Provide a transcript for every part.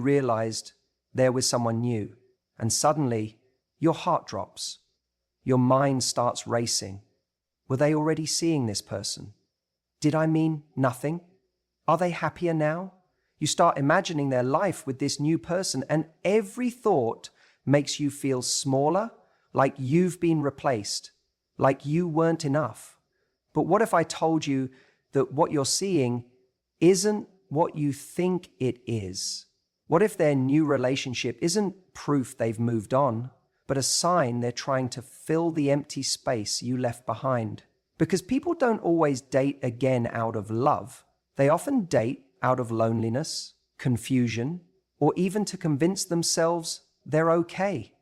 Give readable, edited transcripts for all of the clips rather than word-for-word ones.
realized they're with someone new, and suddenly your heart drops. Your mind starts racing. Were they already seeing this person? Did I mean nothing? Are they happier now? You start imagining their life with this new person, and every thought makes you feel smaller, like you've been replaced, like you weren't enough. But what if I told you that what you're seeing isn't what you think it is? What if their new relationship isn't proof they've moved on, but a sign they're trying to fill the empty space you left behind? Because people don't always date again out of love. They often date out of loneliness, confusion, or even to convince themselves they're okay.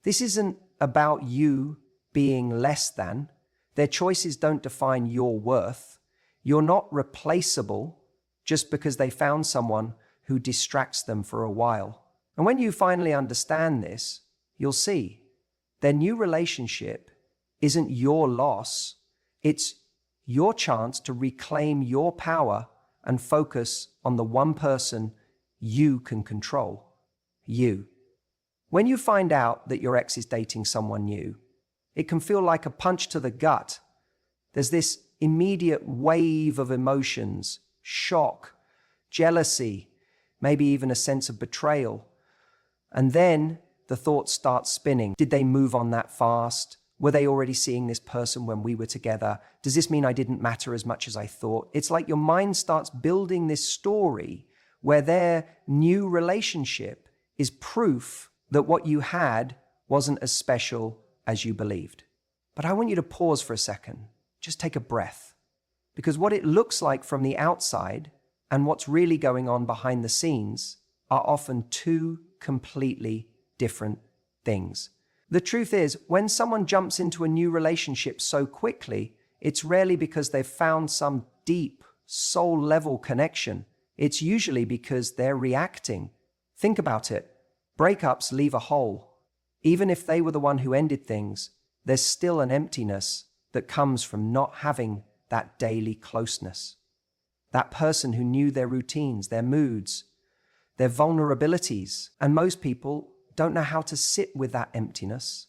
This isn't about you being less than. Their choices don't define your worth. You're not replaceable just because they found someone who distracts them for a while. And when you finally understand this, you'll see their new relationship isn't your loss. It's your chance to reclaim your power and focus on the one person you can control. You. When you find out that your ex is dating someone new, it can feel like a punch to the gut. There's this immediate wave of emotions, shock, jealousy, maybe even a sense of betrayal. And then the thoughts start spinning. Did they move on that fast? Were they already seeing this person when we were together? Does this mean I didn't matter as much as I thought? It's like your mind starts building this story where their new relationship is proof that what you had wasn't as special as you believed. But I want you to pause for a second. Just take a breath. Because what it looks like from the outside and what's really going on behind the scenes are often two completely different things. The truth is, when someone jumps into a new relationship so quickly, it's rarely because they've found some deep, soul-level connection. It's usually because they're reacting. Think about it. Breakups leave a hole. Even if they were the one who ended things, there's still an emptiness that comes from not having that daily closeness. That person who knew their routines, their moods, their vulnerabilities. And most people don't know how to sit with that emptiness.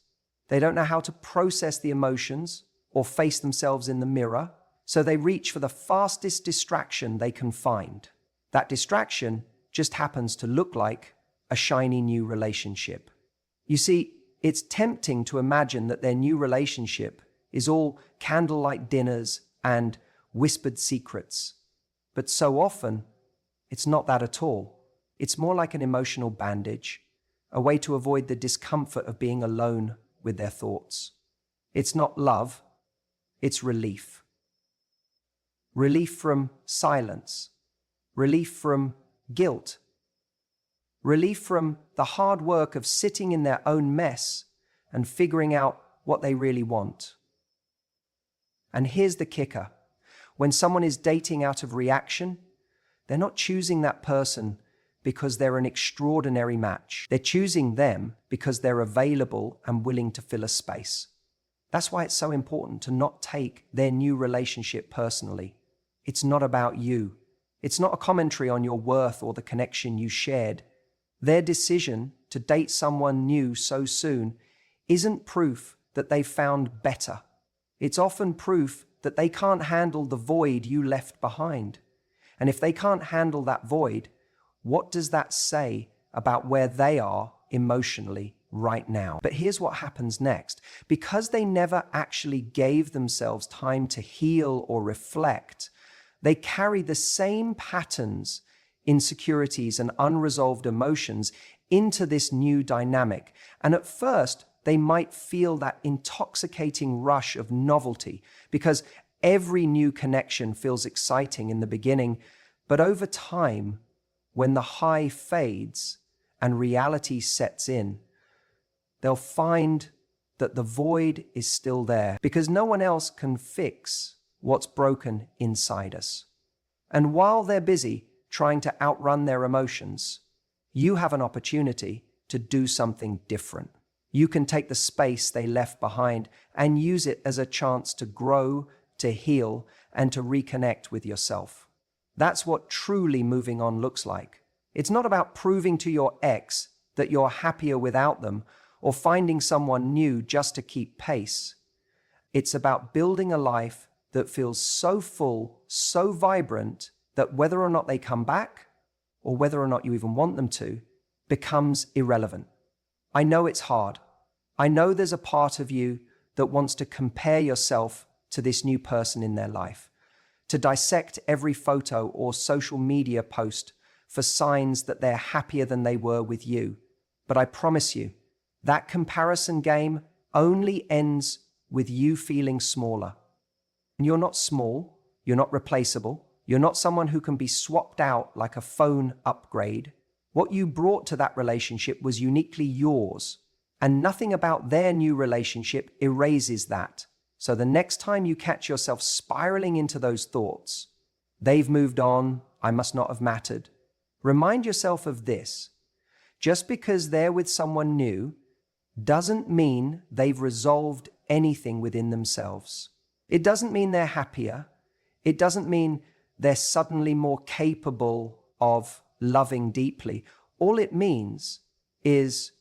They don't know how to process the emotions or face themselves in the mirror. So they reach for the fastest distraction they can find. That distraction just happens to look like a shiny new relationship. You see, it's tempting to imagine that their new relationship is all candlelight dinners and whispered secrets. But so often, it's not that at all. It's more like an emotional bandage, a way to avoid the discomfort of being alone with their thoughts. It's not love, it's relief. Relief from silence, relief from guilt, relief from the hard work of sitting in their own mess and figuring out what they really want. And here's the kicker. When someone is dating out of reaction, they're not choosing that person because they're an extraordinary match. They're choosing them because they're available and willing to fill a space. That's why it's so important to not take their new relationship personally. It's not about you. It's not a commentary on your worth or the connection you shared. Their decision to date someone new so soon isn't proof that they found better. It's often proof that they can't handle the void you left behind. And if they can't handle that void, what does that say about where they are emotionally right now? But here's what happens next. Because they never actually gave themselves time to heal or reflect, they carry the same patterns, insecurities, and unresolved emotions into this new dynamic. And at first, they might feel that intoxicating rush of novelty because every new connection feels exciting in the beginning. But over time, when the high fades and reality sets in, they'll find that the void is still there because no one else can fix what's broken inside us. And while they're busy trying to outrun their emotions, you have an opportunity to do something different. You can take the space they left behind and use it as a chance to grow, to heal, and to reconnect with yourself. That's what truly moving on looks like. It's not about proving to your ex that you're happier without them or finding someone new just to keep pace. It's about building a life that feels so full, so vibrant, that whether or not they come back, or whether or not you even want them to, becomes irrelevant. I know it's hard. I know there's a part of you that wants to compare yourself to this new person in their life, to dissect every photo or social media post for signs that they're happier than they were with you. But I promise you, that comparison game only ends with you feeling smaller. And you're not small, you're not replaceable, you're not someone who can be swapped out like a phone upgrade. What you brought to that relationship was uniquely yours, and nothing about their new relationship erases that. So the next time you catch yourself spiraling into those thoughts, they've moved on, I must not have mattered, remind yourself of this. Just because they're with someone new doesn't mean they've resolved anything within themselves. It doesn't mean they're happier. It doesn't mean they're suddenly more capable of loving deeply. All it means is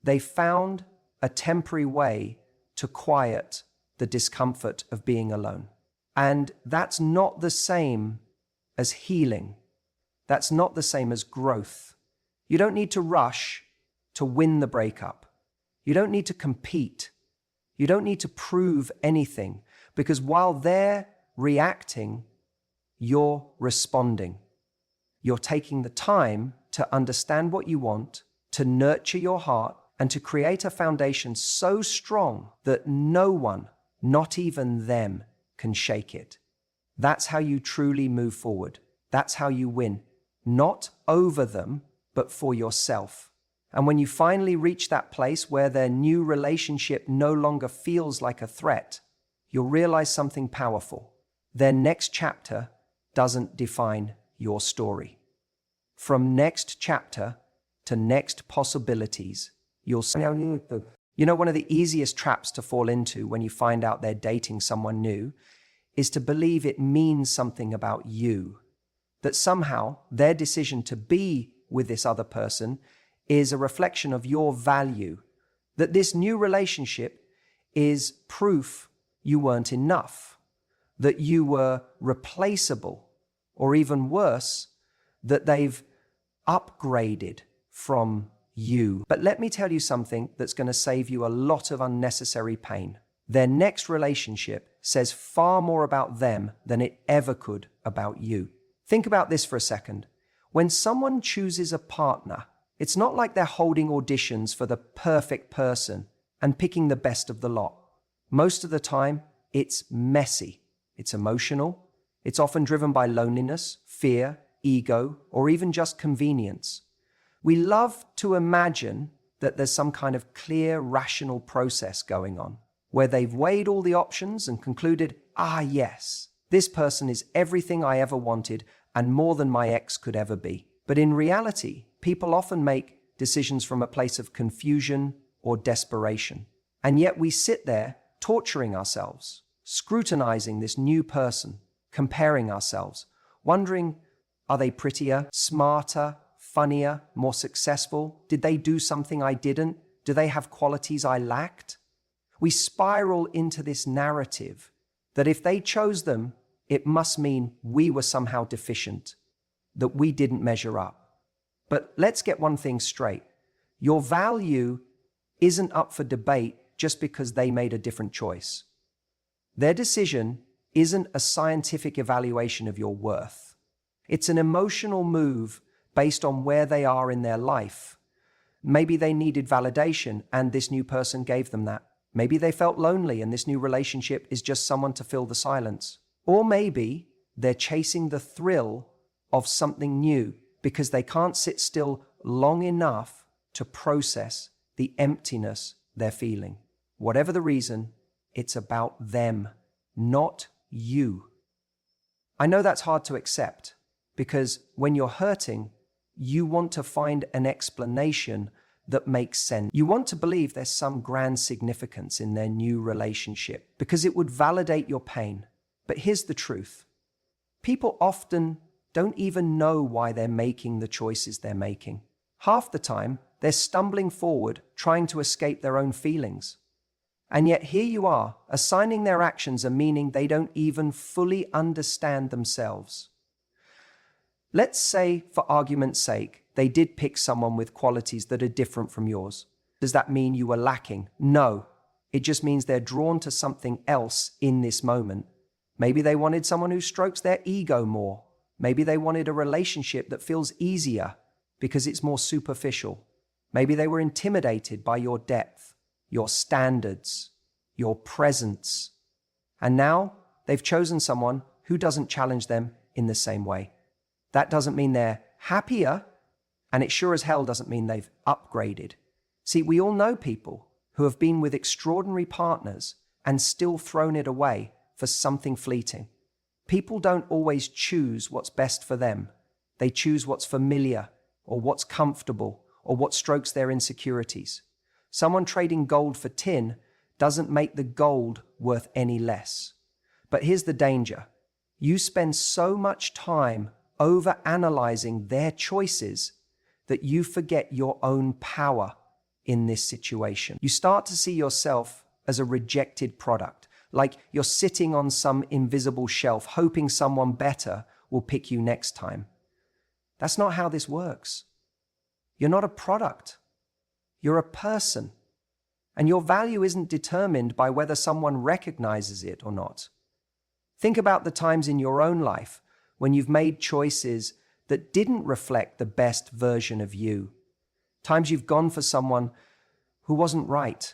they found a temporary way to quiet the discomfort of being alone. And that's not the same as healing. That's not the same as growth. You don't need to rush to win the breakup. You don't need to compete. You don't need to prove anything, because while they're reacting, you're responding. You're taking the time to understand what you want, to nurture your heart, and to create a foundation so strong that no one, not even them, can shake it. That's how you truly move forward. That's how you win. Not over them, but for yourself. And when you finally reach that place where their new relationship no longer feels like a threat, you'll realize something powerful. Their next chapter doesn't define your story. From next chapter to next possibilities, you'll see. You know, one of the easiest traps to fall into when you find out they're dating someone new is to believe it means something about you. That somehow their decision to be with this other person is a reflection of your value. That this new relationship is proof you weren't enough. That you were replaceable. Or even worse, that they've upgraded from you. But let me tell you something that's going to save you a lot of unnecessary pain. Their next relationship says far more about them than it ever could about you. Think about this for a second. When someone chooses a partner, it's not like they're holding auditions for the perfect person and picking the best of the lot. Most of the time, it's messy, it's emotional, it's often driven by loneliness, fear, ego, or even just convenience. We love to imagine that there's some kind of clear, rational process going on, where they've weighed all the options and concluded, yes, this person is everything I ever wanted and more than my ex could ever be. But in reality, people often make decisions from a place of confusion or desperation. And yet we sit there torturing ourselves, scrutinizing this new person, comparing ourselves, wondering, are they prettier, smarter, funnier, more successful? Did they do something I didn't? Do they have qualities I lacked? We spiral into this narrative that if they chose them, it must mean we were somehow deficient, that we didn't measure up. But let's get one thing straight. Your value isn't up for debate just because they made a different choice. Their decision isn't a scientific evaluation of your worth. It's an emotional move based on where they are in their life. Maybe they needed validation and this new person gave them that. Maybe they felt lonely and this new relationship is just someone to fill the silence. Or maybe they're chasing the thrill of something new because they can't sit still long enough to process the emptiness they're feeling. Whatever the reason, it's about them, not you. I know that's hard to accept because when you're hurting, you want to find an explanation that makes sense. You want to believe there's some grand significance in their new relationship because it would validate your pain. But here's the truth. People often don't even know why they're making the choices they're making. Half the time, they're stumbling forward, trying to escape their own feelings. And yet here you are, assigning their actions a meaning they don't even fully understand themselves. Let's say, for argument's sake, they did pick someone with qualities that are different from yours. Does that mean you were lacking? No. It just means they're drawn to something else in this moment. Maybe they wanted someone who strokes their ego more. Maybe they wanted a relationship that feels easier because it's more superficial. Maybe they were intimidated by your depth, your standards, your presence. And now they've chosen someone who doesn't challenge them in the same way. That doesn't mean they're happier, and it sure as hell doesn't mean they've upgraded. See, we all know people who have been with extraordinary partners and still thrown it away for something fleeting. People don't always choose what's best for them. They choose what's familiar or what's comfortable or what strokes their insecurities. Someone trading gold for tin doesn't make the gold worth any less. But here's the danger. You spend so much time over-analyzing their choices that you forget your own power in this situation. You start to see yourself as a rejected product, like you're sitting on some invisible shelf, hoping someone better will pick you next time. That's not how this works. You're not a product. You're a person. And your value isn't determined by whether someone recognizes it or not. Think about the times in your own life when you've made choices that didn't reflect the best version of you. Times you've gone for someone who wasn't right,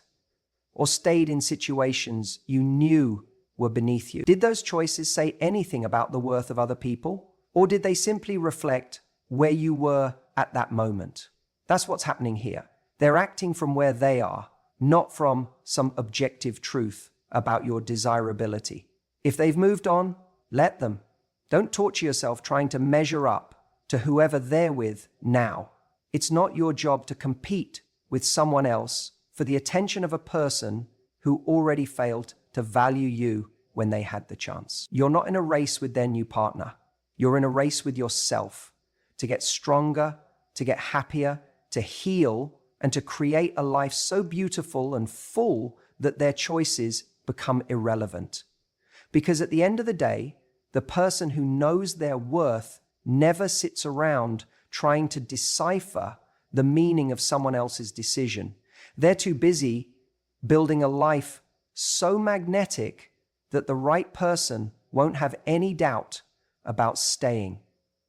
or stayed in situations you knew were beneath you. Did those choices say anything about the worth of other people? Or did they simply reflect where you were at that moment? That's what's happening here. They're acting from where they are, not from some objective truth about your desirability. If they've moved on, let them. Don't torture yourself trying to measure up to whoever they're with now. It's not your job to compete with someone else for the attention of a person who already failed to value you when they had the chance. You're not in a race with their new partner. You're in a race with yourself to get stronger, to get happier, to heal, and to create a life so beautiful and full that their choices become irrelevant. Because at the end of the day, the person who knows their worth never sits around trying to decipher the meaning of someone else's decision. They're too busy building a life so magnetic that the right person won't have any doubt about staying.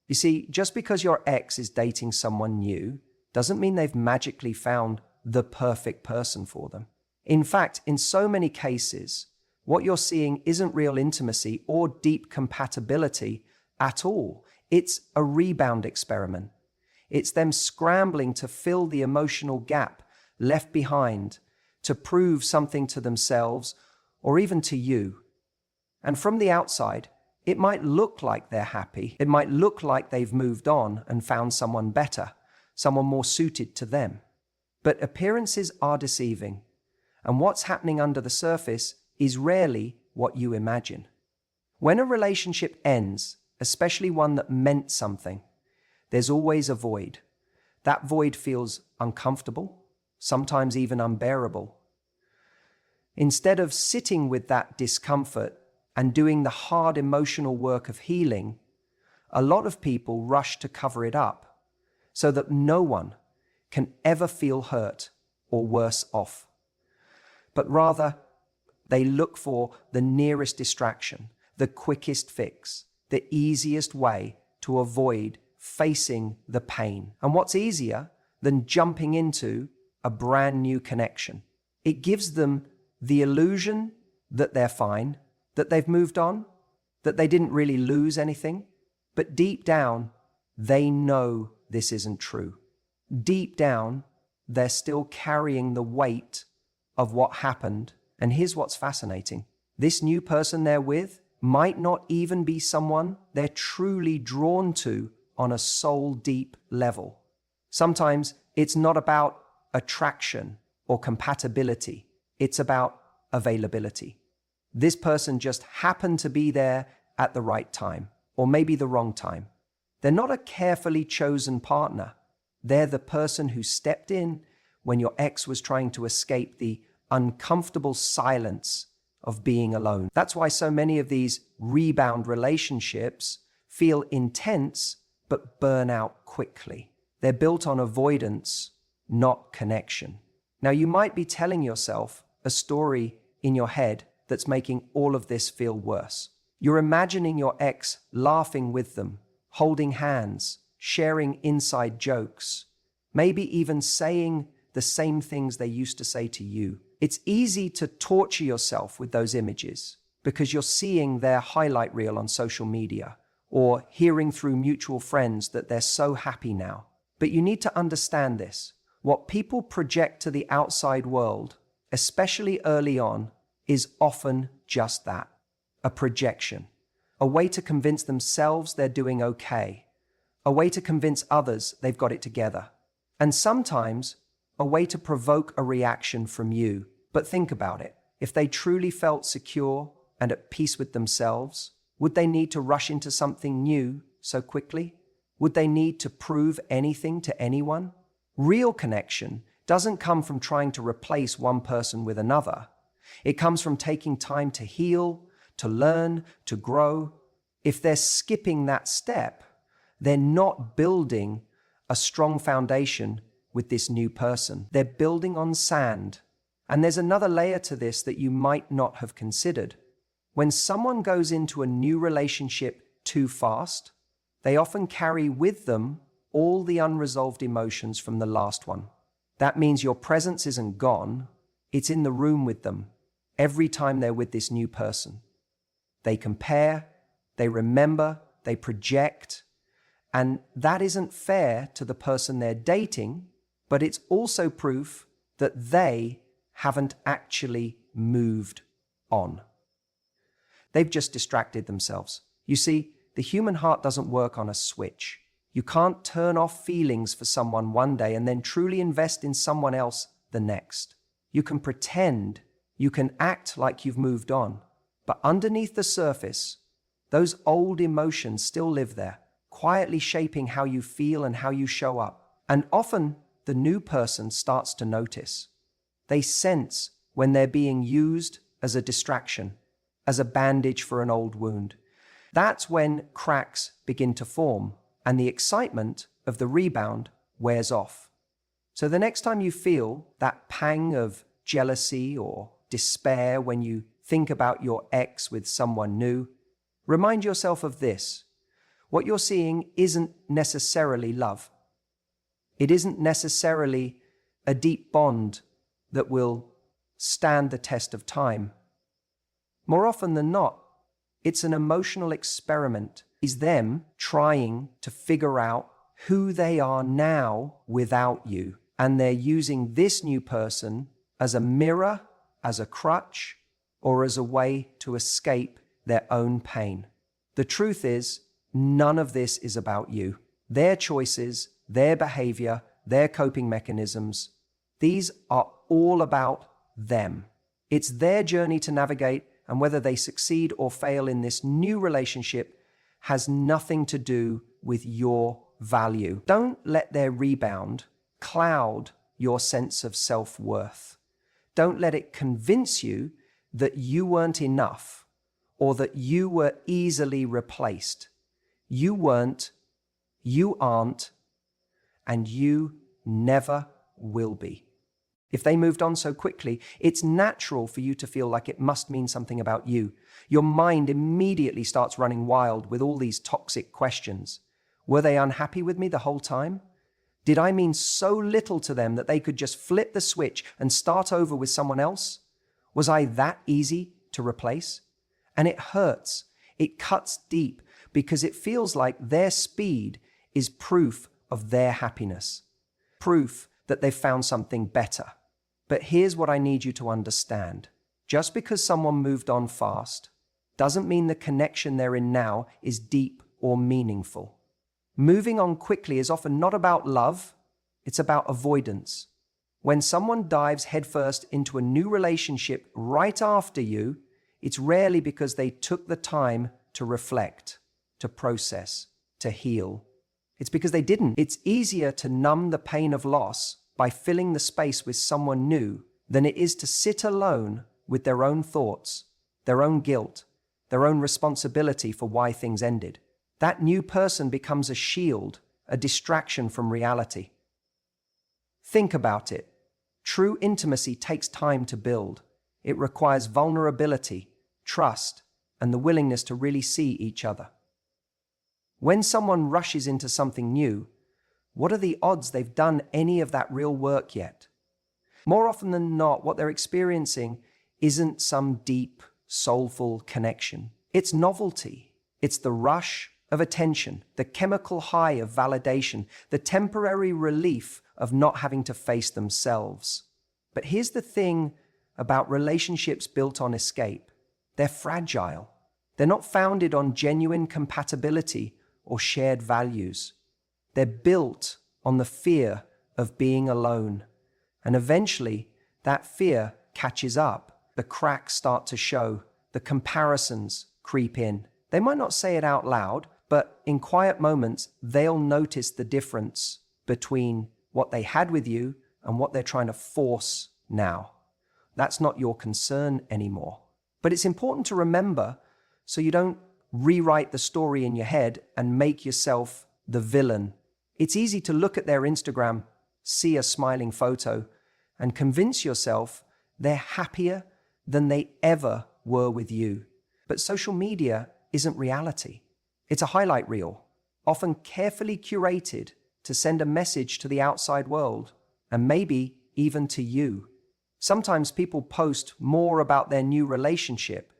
You see, just because your ex is dating someone new doesn't mean they've magically found the perfect person for them. In fact, in so many cases, what you're seeing isn't real intimacy or deep compatibility at all. It's a rebound experiment. It's them scrambling to fill the emotional gap left behind, to prove something to themselves or even to you. And from the outside, it might look like they're happy. It might look like they've moved on and found someone better, someone more suited to them. But appearances are deceiving, and what's happening under the surface is rarely what you imagine. When a relationship ends, especially one that meant something, there's always a void. That void feels uncomfortable, sometimes even unbearable. Instead of sitting with that discomfort and doing the hard emotional work of healing, a lot of people rush to cover it up so that no one can ever feel hurt or worse off. But rather, they look for the nearest distraction, the quickest fix, the easiest way to avoid facing the pain. And what's easier than jumping into a brand new connection? It gives them the illusion that they're fine, that they've moved on, that they didn't really lose anything. But deep down, they know this isn't true. Deep down, they're still carrying the weight of what happened. And here's what's fascinating. This new person they're with might not even be someone they're truly drawn to on a soul-deep level. Sometimes it's not about attraction or compatibility. It's about availability. This person just happened to be there at the right time, or maybe the wrong time. They're not a carefully chosen partner. They're the person who stepped in when your ex was trying to escape the uncomfortable silence of being alone. That's why so many of these rebound relationships feel intense but burn out quickly. They're built on avoidance, not connection. Now, you might be telling yourself a story in your head that's making all of this feel worse. You're imagining your ex laughing with them, holding hands, sharing inside jokes, maybe even saying the same things they used to say to you. It's easy to torture yourself with those images because you're seeing their highlight reel on social media or hearing through mutual friends that they're so happy now. But you need to understand this. What people project to the outside world, especially early on, is often just that, a projection, a way to convince themselves they're doing okay, a way to convince others they've got it together, and sometimes a way to provoke a reaction from you. But think about it. If they truly felt secure and at peace with themselves, would they need to rush into something new so quickly? Would they need to prove anything to anyone? Real connection doesn't come from trying to replace one person with another. It comes from taking time to heal, to learn, to grow. If they're skipping that step, they're not building a strong foundation with this new person. They're building on sand. And there's another layer to this that you might not have considered. When someone goes into a new relationship too fast, they often carry with them all the unresolved emotions from the last one. That means your presence isn't gone, it's in the room with them every time they're with this new person. They compare, they remember, they project, and that isn't fair to the person they're dating, but it's also proof that they haven't actually moved on. They've just distracted themselves. You see, the human heart doesn't work on a switch. You can't turn off feelings for someone one day and then truly invest in someone else the next. You can pretend, you can act like you've moved on, but underneath the surface, those old emotions still live there, quietly shaping how you feel and how you show up. And often, the new person starts to notice. They sense when they're being used as a distraction, as a bandage for an old wound. That's when cracks begin to form and the excitement of the rebound wears off. So the next time you feel that pang of jealousy or despair when you think about your ex with someone new, remind yourself of this. What you're seeing isn't necessarily love. It isn't necessarily a deep bond that will stand the test of time. More often than not, it's an emotional experiment. It's them trying to figure out who they are now without you. And they're using this new person as a mirror, as a crutch, or as a way to escape their own pain. The truth is, none of this is about you. Their choices, their behavior, their coping mechanisms, these are all about them. It's their journey to navigate, and whether they succeed or fail in this new relationship has nothing to do with your value. Don't let their rebound cloud your sense of self-worth. Don't let it convince you that you weren't enough or that you were easily replaced. You weren't, you aren't, and you never will be. If they moved on so quickly, it's natural for you to feel like it must mean something about you. Your mind immediately starts running wild with all these toxic questions. Were they unhappy with me the whole time? Did I mean so little to them that they could just flip the switch and start over with someone else? Was I that easy to replace? And it hurts. It cuts deep because it feels like their speed is proof of their happiness, proof that they've found something better. But here's what I need you to understand. Just because someone moved on fast doesn't mean the connection they're in now is deep or meaningful. Moving on quickly is often not about love, it's about avoidance. When someone dives headfirst into a new relationship right after you, it's rarely because they took the time to reflect, to process, to heal. It's because they didn't. It's easier to numb the pain of loss by filling the space with someone new than it is to sit alone with their own thoughts, their own guilt, their own responsibility for why things ended. That new person becomes a shield, a distraction from reality. Think about it. True intimacy takes time to build. It requires vulnerability, trust, and the willingness to really see each other. When someone rushes into something new, what are the odds they've done any of that real work yet? More often than not, what they're experiencing isn't some deep, soulful connection. It's novelty. It's the rush of attention, the chemical high of validation, the temporary relief of not having to face themselves. But here's the thing about relationships built on escape. They're fragile. They're not founded on genuine compatibility or shared values. They're built on the fear of being alone. And eventually, that fear catches up. The cracks start to show. The comparisons creep in. They might not say it out loud, but in quiet moments, they'll notice the difference between what they had with you and what they're trying to force now. That's not your concern anymore. But it's important to remember so you don't rewrite the story in your head and make yourself the villain. It's easy to look at their Instagram, see a smiling photo, and convince yourself they're happier than they ever were with you. But social media isn't reality. It's a highlight reel, often carefully curated to send a message to the outside world, and maybe even to you. Sometimes people post more about their new relationship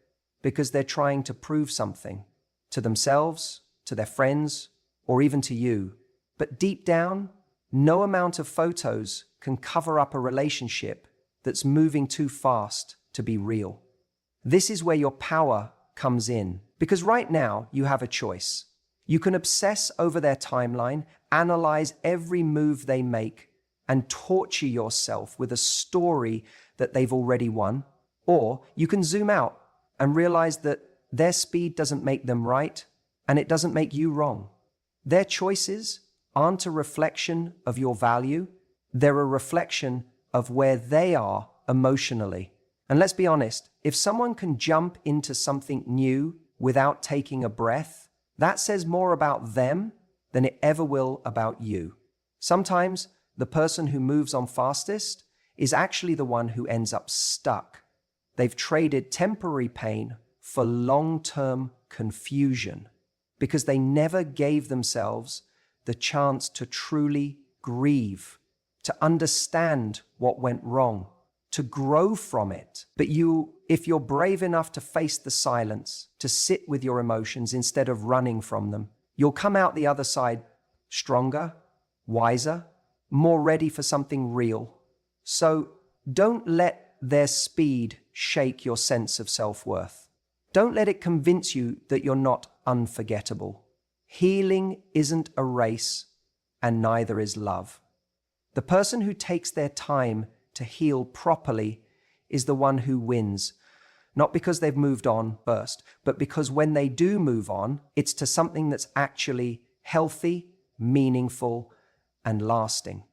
because they're trying to prove something to themselves, to their friends, or even to you. But deep down, no amount of photos can cover up a relationship that's moving too fast to be real. This is where your power comes in, because right now you have a choice. You can obsess over their timeline, analyze every move they make, and torture yourself with a story that they've already won. Or you can zoom out and realize that their speed doesn't make them right, and it doesn't make you wrong. Their choices aren't a reflection of your value, they're a reflection of where they are emotionally. And let's be honest, if someone can jump into something new without taking a breath, that says more about them than it ever will about you. Sometimes the person who moves on fastest is actually the one who ends up stuck. They've traded temporary pain for long-term confusion because they never gave themselves the chance to truly grieve, to understand what went wrong, to grow from it. But if you're brave enough to face the silence, to sit with your emotions instead of running from them, you'll come out the other side stronger, wiser, more ready for something real. So don't let their speed shake your sense of self-worth. Don't let it convince you that you're not unforgettable. Healing isn't a race, and neither is love. The person who takes their time to heal properly is the one who wins, not because they've moved on first, but because when they do move on, it's to something that's actually healthy, meaningful, and lasting.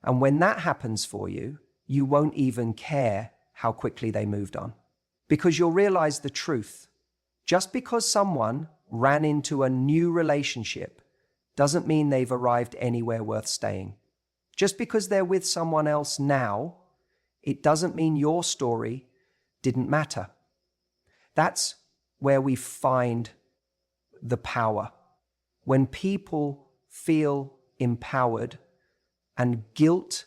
And when that happens for you, you won't even care how quickly they moved on. Because you'll realize the truth. Just because someone ran into a new relationship doesn't mean they've arrived anywhere worth staying. Just because they're with someone else now, it doesn't mean your story didn't matter. That's where we find the power. When people feel empowered and guilt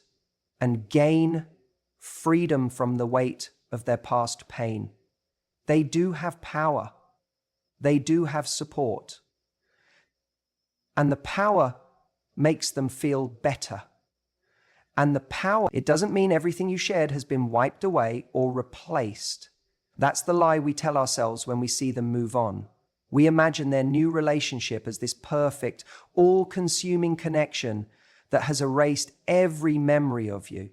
and gain freedom from the weight of their past pain, they do have power. They do have support. And the power makes them feel better. And the power, it doesn't mean everything you shared has been wiped away or replaced. That's the lie we tell ourselves when we see them move on. We imagine their new relationship as this perfect, all-consuming connection that has erased every memory of you.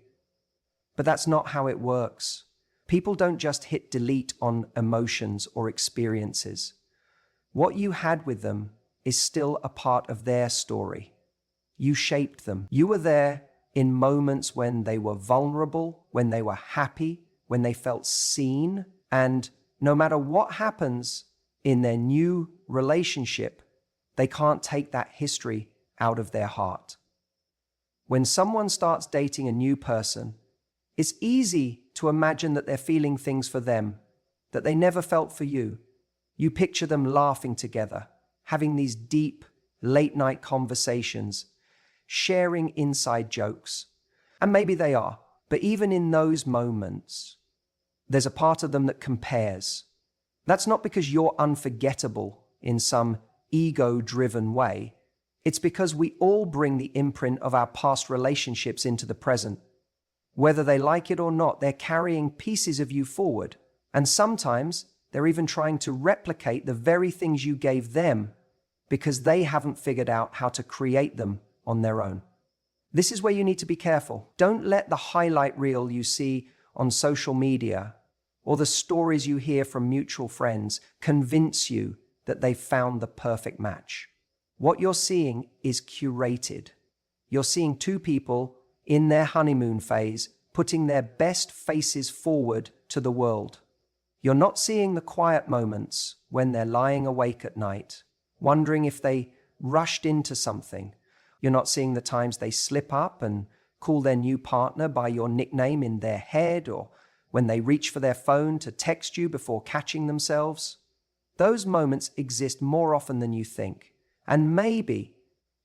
But that's not how it works. People don't just hit delete on emotions or experiences. What you had with them is still a part of their story. You shaped them. You were there in moments when they were vulnerable, when they were happy, when they felt seen. And no matter what happens in their new relationship, they can't take that history out of their heart. When someone starts dating a new person, it's easy to imagine that they're feeling things for them that they never felt for you. You picture them laughing together, having these deep, late-night conversations, sharing inside jokes. And maybe they are, but even in those moments, there's a part of them that compares. That's not because you're unforgettable in some ego-driven way. It's because we all bring the imprint of our past relationships into the present. Whether they like it or not, they're carrying pieces of you forward. And sometimes they're even trying to replicate the very things you gave them because they haven't figured out how to create them on their own. This is where you need to be careful. Don't let the highlight reel you see on social media or the stories you hear from mutual friends convince you that they've found the perfect match. What you're seeing is curated. You're seeing two people in their honeymoon phase putting their best faces forward to the world. You're not seeing the quiet moments when they're lying awake at night, wondering if they rushed into something. You're not seeing the times they slip up and call their new partner by your nickname in their head, or when they reach for their phone to text you before catching themselves. Those moments exist more often than you think. And maybe,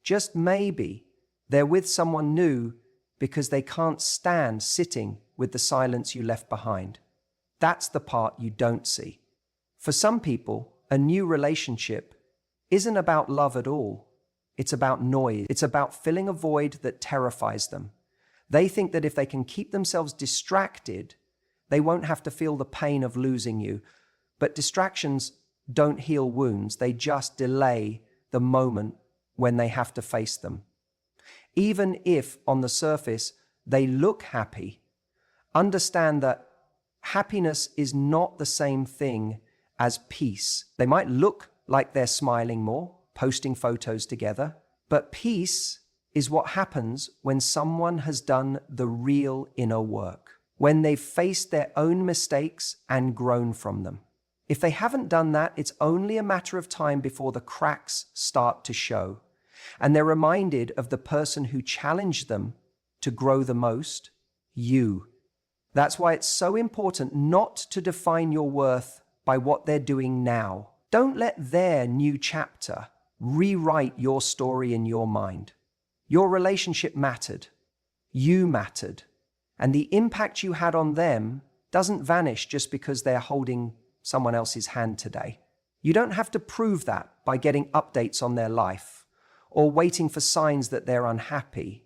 just maybe, they're with someone new because they can't stand sitting with the silence you left behind. That's the part you don't see. For some people, a new relationship isn't about love at all. It's about noise. It's about filling a void that terrifies them. They think that if they can keep themselves distracted, they won't have to feel the pain of losing you. But distractions don't heal wounds. They just delay the moment when they have to face them. Even if on the surface they look happy, understand that happiness is not the same thing as peace. They might look like they're smiling more, posting photos together, but peace is what happens when someone has done the real inner work, when they've faced their own mistakes and grown from them. If they haven't done that, it's only a matter of time before the cracks start to show, and they're reminded of the person who challenged them to grow the most, you. That's why it's so important not to define your worth by what they're doing now. Don't let their new chapter rewrite your story in your mind. Your relationship mattered. You mattered. And the impact you had on them doesn't vanish just because they're holding someone else's hand today. You don't have to prove that by getting updates on their life or waiting for signs that they're unhappy.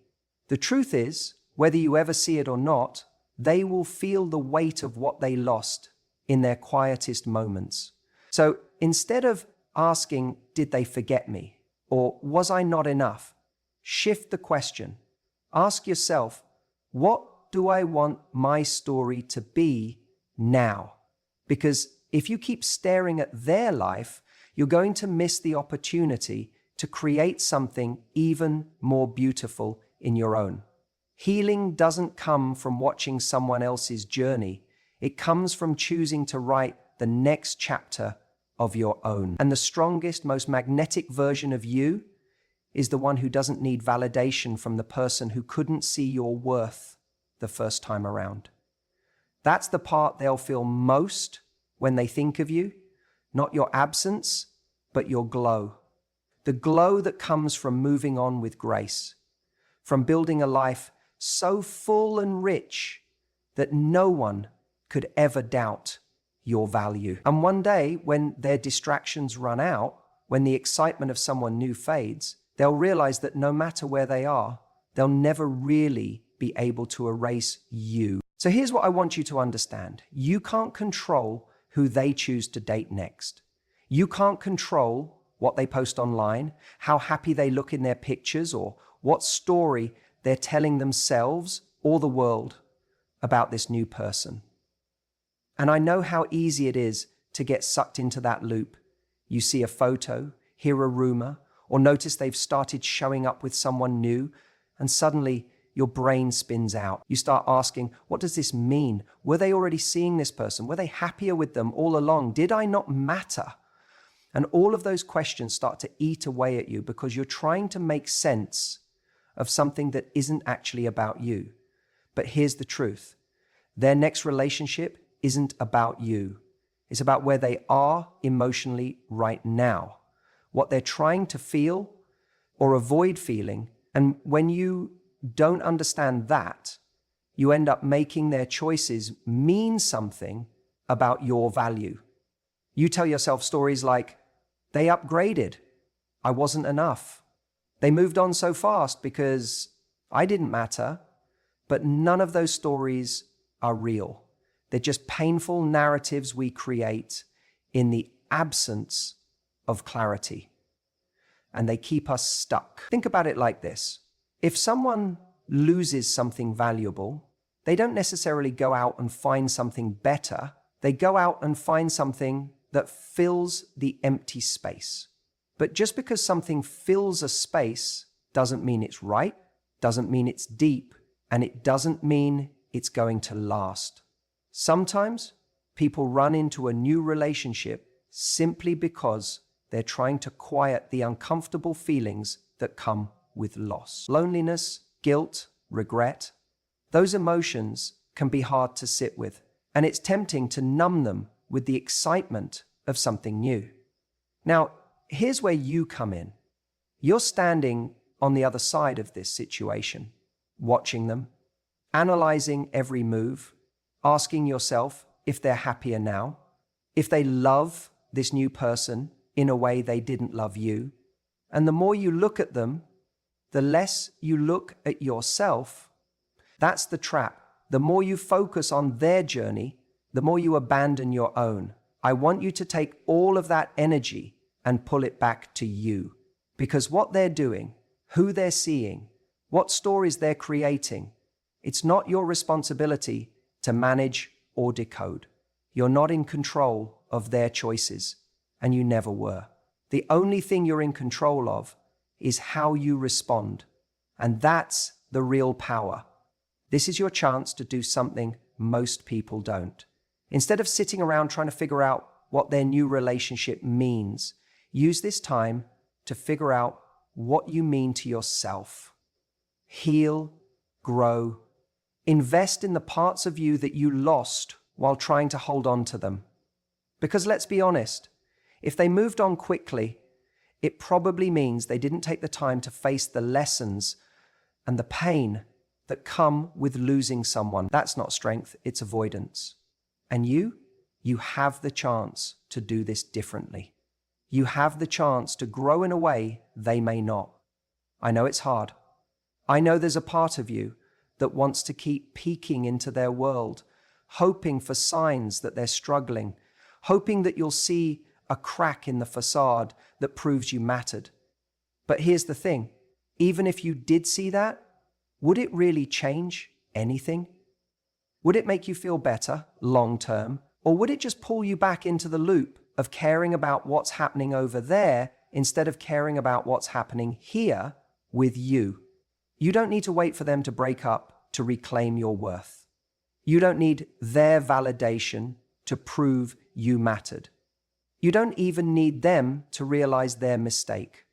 The truth is, whether you ever see it or not, they will feel the weight of what they lost in their quietest moments. So instead of asking, did they forget me? Or was I not enough? Shift the question. Ask yourself, what do I want my story to be now? Because if you keep staring at their life, you're going to miss the opportunity to create something even more beautiful in your own. Healing doesn't come from watching someone else's journey. It comes from choosing to write the next chapter of your own. And the strongest, most magnetic version of you is the one who doesn't need validation from the person who couldn't see your worth the first time around. That's the part they'll feel most when they think of you, not your absence, but your glow. The glow that comes from moving on with grace, from building a life so full and rich that no one could ever doubt your value. And one day, when their distractions run out, when the excitement of someone new fades, they'll realize that no matter where they are, they'll never really be able to erase you. So here's what I want you to understand. You can't control who they choose to date next. You can't control what they post online, how happy they look in their pictures, or what story they're telling themselves or the world about this new person. And I know how easy it is to get sucked into that loop. You see a photo, hear a rumor, or notice they've started showing up with someone new, and suddenly your brain spins out. You start asking, what does this mean? Were they already seeing this person? Were they happier with them all along? Did I not matter? And all of those questions start to eat away at you because you're trying to make sense of something that isn't actually about you. But here's the truth. Their next relationship isn't about you. It's about where they are emotionally right now, what they're trying to feel or avoid feeling. And when you don't understand that, you end up making their choices mean something about your value. You tell yourself stories like, they upgraded, I wasn't enough. They moved on so fast because I didn't matter. But none of those stories are real. They're just painful narratives we create in the absence of clarity. And they keep us stuck. Think about it like this. If someone loses something valuable, they don't necessarily go out and find something better. They go out and find something that fills the empty space. But just because something fills a space doesn't mean it's right, doesn't mean it's deep, and it doesn't mean it's going to last. Sometimes people run into a new relationship simply because they're trying to quiet the uncomfortable feelings that come with loss. Loneliness, guilt, regret. Those emotions can be hard to sit with, and it's tempting to numb them with the excitement of something new. Now, here's where you come in. You're standing on the other side of this situation, watching them, analyzing every move, asking yourself if they're happier now, if they love this new person in a way they didn't love you. And the more you look at them, the less you look at yourself. That's the trap. The more you focus on their journey, the more you abandon your own. I want you to take all of that energy and pull it back to you. Because what they're doing, who they're seeing, what stories they're creating, it's not your responsibility to manage or decode. You're not in control of their choices, and you never were. The only thing you're in control of is how you respond. And that's the real power. This is your chance to do something most people don't. Instead of sitting around trying to figure out what their new relationship means, use this time to figure out what you mean to yourself. Heal, grow, invest in the parts of you that you lost while trying to hold on to them. Because let's be honest, if they moved on quickly, it probably means they didn't take the time to face the lessons and the pain that come with losing someone. That's not strength, it's avoidance. And you have the chance to do this differently. You have the chance to grow in a way they may not. I know it's hard. I know there's a part of you that wants to keep peeking into their world, hoping for signs that they're struggling, hoping that you'll see a crack in the facade that proves you mattered. But here's the thing, even if you did see that, would it really change anything? Would it make you feel better long term? Or would it just pull you back into the loop of caring about what's happening over there instead of caring about what's happening here with you? You don't need to wait for them to break up to reclaim your worth. You don't need their validation to prove you mattered. You don't even need them to realize their mistake.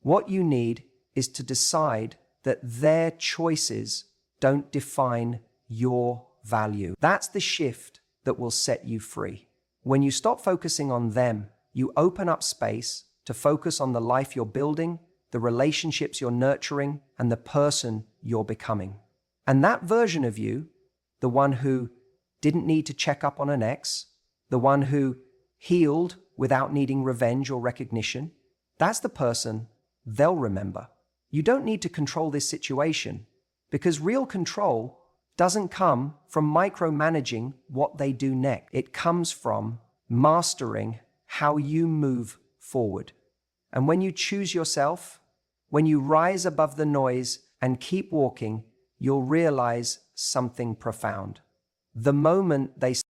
What you need is to decide that their choices don't define your value. That's the shift that will set you free. When you stop focusing on them, you open up space to focus on the life you're building, the relationships you're nurturing, and the person you're becoming. And that version of you, the one who didn't need to check up on an ex, the one who healed without needing revenge or recognition, that's the person they'll remember. You don't need to control this situation because real control doesn't come from micromanaging what they do next. It comes from mastering how you move forward. And when you choose yourself, when you rise above the noise and keep walking, you'll realize something profound. The moment they